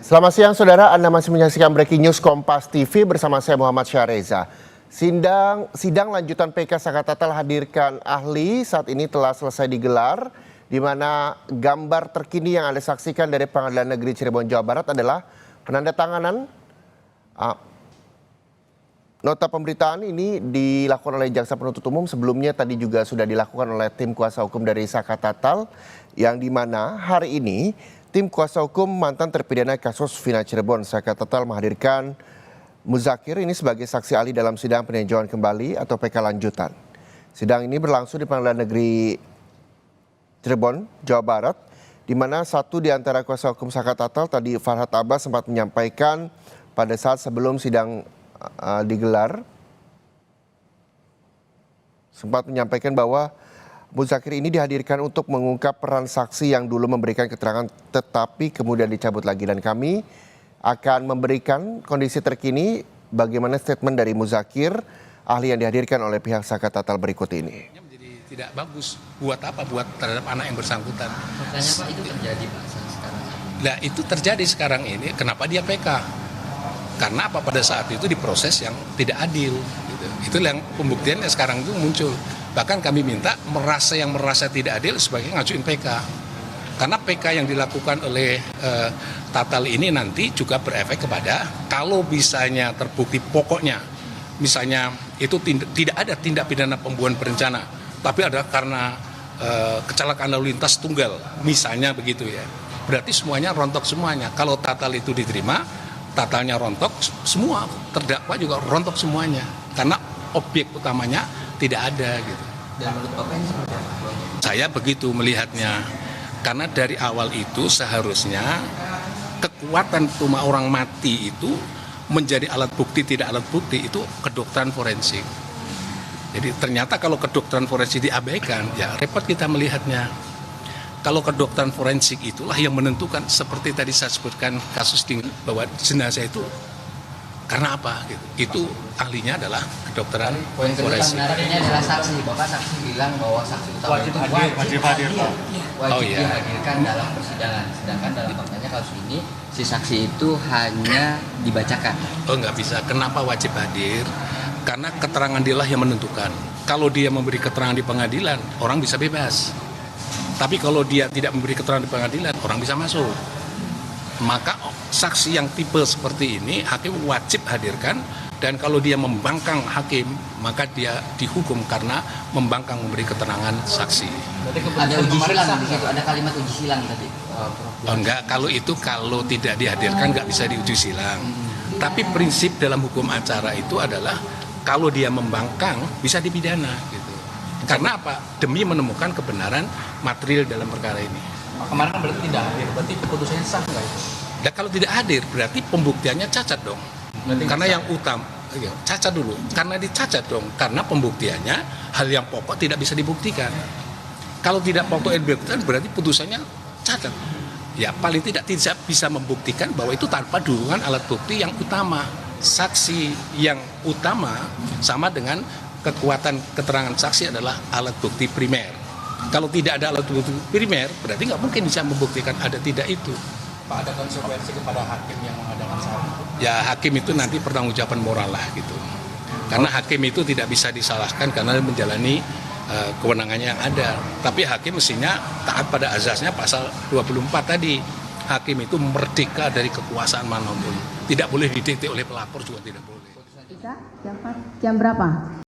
Selamat siang saudara, Anda masih menyaksikan Breaking News Kompas TV bersama saya Muhammad Syareza. Sidang lanjutan PK Saka Tatal hadirkan ahli saat ini telah selesai digelar, di mana gambar terkini yang Anda saksikan dari Pengadilan Negeri Cirebon, Jawa Barat adalah penandatanganan nota pemberitaan ini dilakukan oleh Jaksa Penuntut Umum. Sebelumnya tadi juga sudah dilakukan oleh tim kuasa hukum dari Saka Tatal, yang dimana hari ini tim kuasa hukum mantan terpidana kasus Vina Cirebon Saka Tatal menghadirkan Muzakir ini sebagai saksi ahli dalam sidang peninjauan kembali atau PK lanjutan. Sidang ini berlangsung di Pengadilan Negeri Cirebon, Jawa Barat, di mana satu di antara kuasa hukum Saka Tatal tadi Farhad Abbas sempat menyampaikan pada saat sebelum sidang digelar, sempat menyampaikan bahwa Muzakir ini dihadirkan untuk mengungkap peran saksi yang dulu memberikan keterangan tetapi kemudian dicabut lagi, dan kami akan memberikan kondisi terkini bagaimana statement dari Muzakir, ahli yang dihadirkan oleh pihak Saka Tatal berikut ini. Menjadi tidak bagus, buat apa? Buat terhadap anak yang bersangkutan. Makanya Pak, itu terjadi Pak sekarang. Nah itu terjadi sekarang ini, kenapa dia PK? Karena apa, pada saat itu diproses yang tidak adil. Gitu. Itu yang pembuktiannya sekarang itu muncul. Bahkan kami minta yang merasa tidak adil sebagai ngajuin PK. Karena PK yang dilakukan oleh Tatal ini nanti juga berefek kepada kalau misalnya terbukti pokoknya, misalnya itu tidak ada tindak pidana pembunuhan berencana, tapi ada karena kecelakaan lalu lintas tunggal, misalnya begitu ya. Berarti semuanya rontok semuanya. Kalau Tatal itu diterima, Tatalnya rontok, semua terdakwa juga rontok semuanya. Karena objek utamanya tidak ada gitu. Dan menurut Bapak ini seperti apa? Saya begitu melihatnya. Karena dari awal itu seharusnya kekuatan tuma orang mati itu menjadi alat bukti tidak alat bukti itu kedokteran forensik. Jadi ternyata kalau kedokteran forensik diabaikan, ya repot kita melihatnya. Kalau kedokteran forensik itulah yang menentukan, seperti tadi saya sebutkan kasus bahwa jenazah itu karena apa gitu. Itu ahlinya adalah kedokteran forensik. Menariknya adalah saksi. Bapak saksi bilang bahwa saksi utama itu wajib dihadirkan dalam persidangan. Sedangkan dalam faktanya kasus ini si saksi itu hanya dibacakan. Oh nggak bisa. Kenapa wajib hadir? Karena keterangan dialah yang menentukan. Kalau dia memberi keterangan di pengadilan, orang bisa bebas. Tapi kalau dia tidak memberi keterangan di pengadilan, orang bisa masuk. Maka saksi yang tipe seperti ini hakim wajib hadirkan, dan kalau dia membangkang hakim maka dia dihukum karena membangkang memberi keterangan saksi. Ada uji silang di situ, ada kalimat uji silang tadi. Oh enggak, kalau tidak dihadirkan nggak bisa diuji silang. Tapi prinsip dalam hukum acara itu adalah kalau dia membangkang bisa dipidana gitu. Karena apa? Demi menemukan kebenaran material dalam perkara ini. Kemarin kan berarti tidak hadir, berarti keputusannya sah nggak itu? Dan kalau tidak hadir berarti pembuktiannya cacat dong. Berarti karena yang utama cacat dulu, karena dicacat dong. Karena pembuktiannya hal yang pokok tidak bisa dibuktikan. Kalau tidak pokok yang dibuktikan berarti putusannya cacat. Ya paling tidak bisa membuktikan bahwa itu tanpa dukungan alat bukti yang utama. Saksi yang utama sama dengan kekuatan keterangan saksi adalah alat bukti primer. Kalau tidak ada alat bukti primer, berarti nggak mungkin bisa membuktikan ada tidak itu. Pak, ada konsekuensi kepada hakim yang mengadakan salah? Ya hakim itu nanti pertanggungjawaban moral lah gitu. Karena hakim itu tidak bisa disalahkan karena menjalani kewenangannya yang ada. Tapi hakim mestinya taat pada azasnya pasal 24 tadi. Hakim itu merdeka dari kekuasaan manapun. Tidak boleh didikte oleh pelapor, juga tidak boleh. Jam berapa?